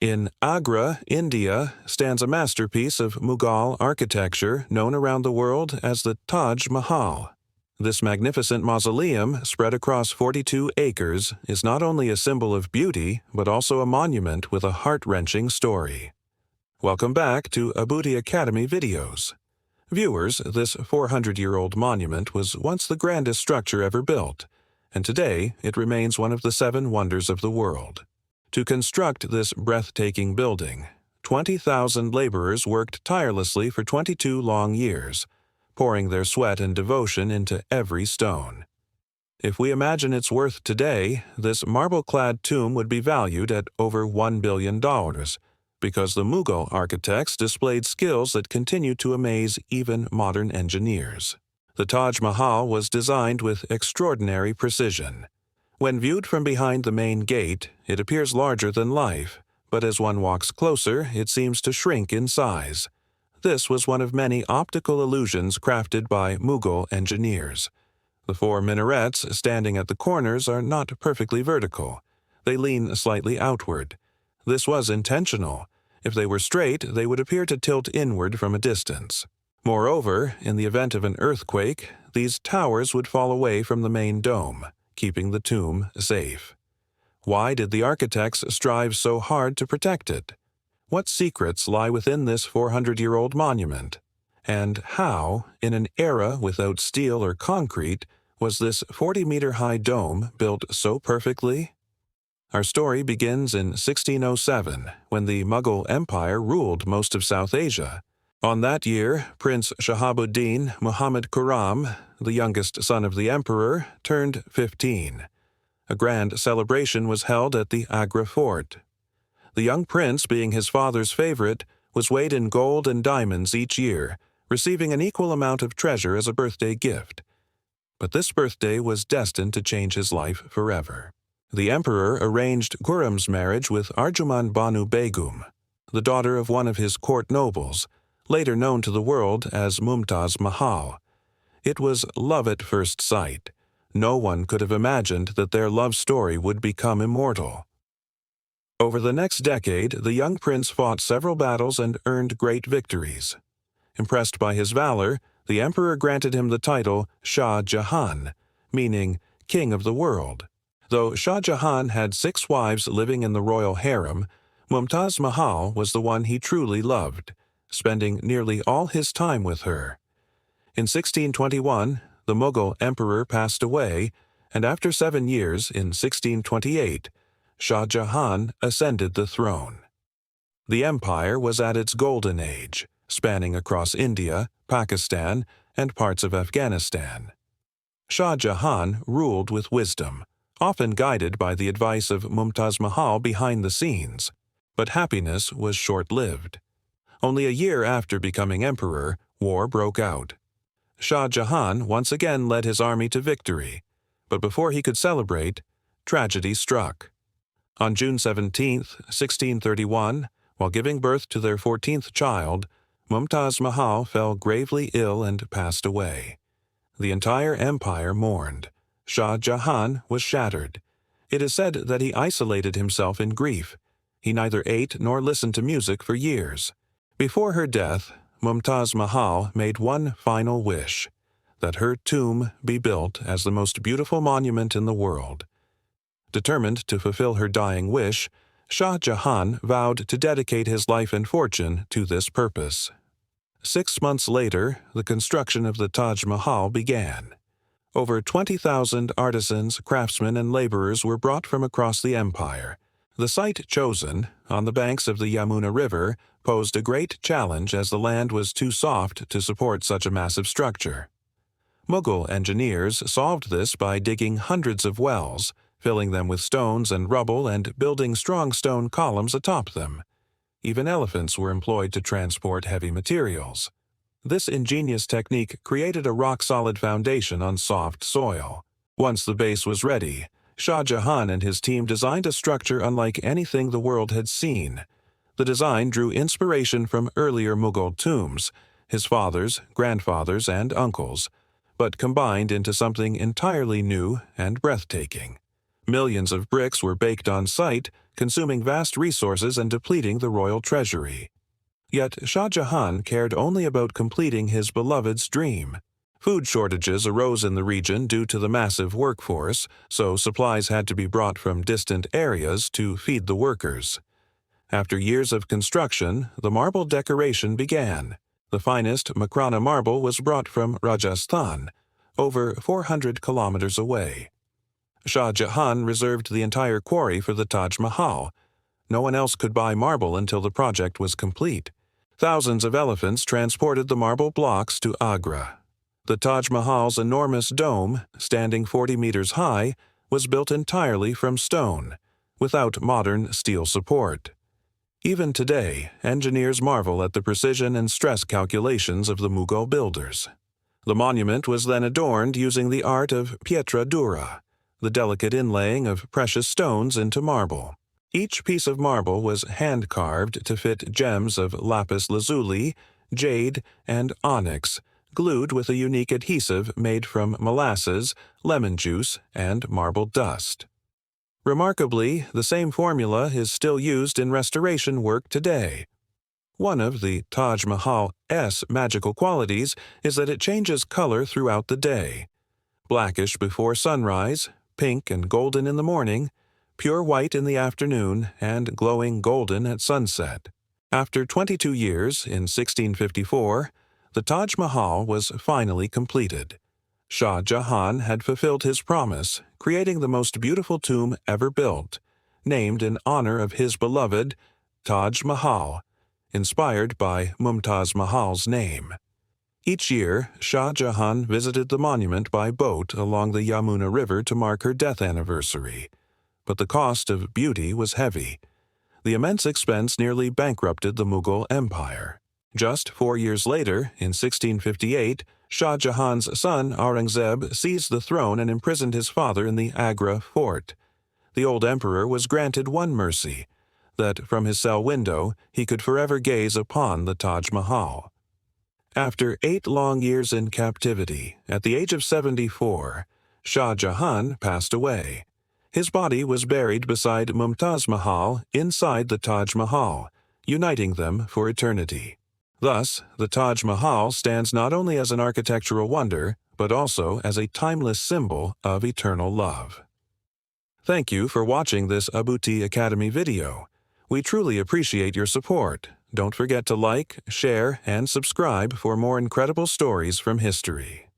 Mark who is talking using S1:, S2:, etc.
S1: In Agra, India, stands a masterpiece of Mughal architecture known around the world as the Taj Mahal. This magnificent mausoleum, spread across 42 acres, is not only a symbol of beauty, but also a monument with a heart-wrenching story. Welcome back to AbutiAcademy videos. Viewers, this 400-year-old monument was once the grandest structure ever built, and today it remains one of the 7 wonders of the world. To construct this breathtaking building, 20,000 laborers worked tirelessly for 22 long years, pouring their sweat and devotion into every stone. If we imagine its worth today, this marble-clad tomb would be valued at over $1 billion, because the Mughal architects displayed skills that continue to amaze even modern engineers. The Taj Mahal was designed with extraordinary precision. When viewed from behind the main gate, it appears larger than life, but as one walks closer, it seems to shrink in size. This was one of many optical illusions crafted by Mughal engineers. The 4 minarets standing at the corners are not perfectly vertical. They lean slightly outward. This was intentional. If they were straight, they would appear to tilt inward from a distance. Moreover, in the event of an earthquake, these towers would fall away from the main dome, keeping the tomb safe. Why did the architects strive so hard to protect it? What secrets lie within this 400-year-old monument? And how, in an era without steel or concrete, was this 40-meter-high dome built so perfectly? Our story begins in 1607, when the Mughal Empire ruled most of South Asia. On that year, Prince Shahabuddin Muhammad Khurram, the youngest son of the emperor, turned 15. A grand celebration was held at the Agra fort. The young prince, being his father's favorite, was weighed in gold and diamonds each year, receiving an equal amount of treasure as a birthday gift. But this birthday was destined to change his life forever. The emperor arranged Khurram's marriage with Arjuman Banu Begum, the daughter of one of his court nobles, later known to the world as Mumtaz Mahal. It was love at first sight. No one could have imagined that their love story would become immortal. Over the next decade, the young prince fought several battles and earned great victories. Impressed by his valor, the emperor granted him the title Shah Jahan, meaning King of the World. Though Shah Jahan had 6 wives living in the royal harem, Mumtaz Mahal was the one he truly loved, spending nearly all his time with her. In 1621, the Mughal emperor passed away, and after 7 years, in 1628, Shah Jahan ascended the throne. The empire was at its golden age, spanning across India, Pakistan, and parts of Afghanistan. Shah Jahan ruled with wisdom, often guided by the advice of Mumtaz Mahal behind the scenes, but happiness was short-lived. Only a year after becoming emperor, war broke out. Shah Jahan once again led his army to victory, but before he could celebrate, tragedy struck. On June 17, 1631, while giving birth to their 14th child, Mumtaz Mahal fell gravely ill and passed away. The entire empire mourned. Shah Jahan was shattered. It is said that he isolated himself in grief. He neither ate nor listened to music for years. Before her death, Mumtaz Mahal made one final wish, that her tomb be built as the most beautiful monument in the world. Determined to fulfill her dying wish, Shah Jahan vowed to dedicate his life and fortune to this purpose. 6 months later, the construction of the Taj Mahal began. Over 20,000 artisans, craftsmen, and laborers were brought from across the empire. The site chosen, on the banks of the Yamuna River, posed a great challenge as the land was too soft to support such a massive structure. Mughal engineers solved this by digging hundreds of wells, filling them with stones and rubble, and building strong stone columns atop them. Even elephants were employed to transport heavy materials. This ingenious technique created a rock-solid foundation on soft soil. Once the base was ready, Shah Jahan and his team designed a structure unlike anything the world had seen. The design drew inspiration from earlier Mughal tombs, his fathers, grandfathers, and uncles, but combined into something entirely new and breathtaking. Millions of bricks were baked on site, consuming vast resources and depleting the royal treasury. Yet Shah Jahan cared only about completing his beloved's dream. Food shortages arose in the region due to the massive workforce, so supplies had to be brought from distant areas to feed the workers. After years of construction, the marble decoration began. The finest Makrana marble was brought from Rajasthan, over 400 kilometers away. Shah Jahan reserved the entire quarry for the Taj Mahal. No one else could buy marble until the project was complete. Thousands of elephants transported the marble blocks to Agra. The Taj Mahal's enormous dome, standing 40 meters high, was built entirely from stone, without modern steel support. Even today, engineers marvel at the precision and stress calculations of the Mughal builders. The monument was then adorned using the art of pietra dura, the delicate inlaying of precious stones into marble. Each piece of marble was hand-carved to fit gems of lapis lazuli, jade, and onyx, glued with a unique adhesive made from molasses, lemon juice, and marble dust. Remarkably, the same formula is still used in restoration work today. One of the Taj Mahal's magical qualities is that it changes color throughout the day. Blackish before sunrise, pink and golden in the morning, pure white in the afternoon, and glowing golden at sunset. After 22 years, in 1654, the Taj Mahal was finally completed. Shah Jahan had fulfilled his promise, creating the most beautiful tomb ever built, named in honor of his beloved Taj Mahal, inspired by Mumtaz Mahal's name. Each year, Shah Jahan visited the monument by boat along the Yamuna River to mark her death anniversary. But the cost of beauty was heavy. The immense expense nearly bankrupted the Mughal Empire. Just 4 years later, in 1658, Shah Jahan's son Aurangzeb seized the throne and imprisoned his father in the Agra fort. The old emperor was granted one mercy, that from his cell window he could forever gaze upon the Taj Mahal. After 8 long years in captivity, at the age of 74, Shah Jahan passed away. His body was buried beside Mumtaz Mahal inside the Taj Mahal, uniting them for eternity. Thus, the Taj Mahal stands not only as an architectural wonder, but also as a timeless symbol of eternal love. Thank you for watching this AbutiAcademy video. We truly appreciate your support. Don't forget to like, share, and subscribe for more incredible stories from history.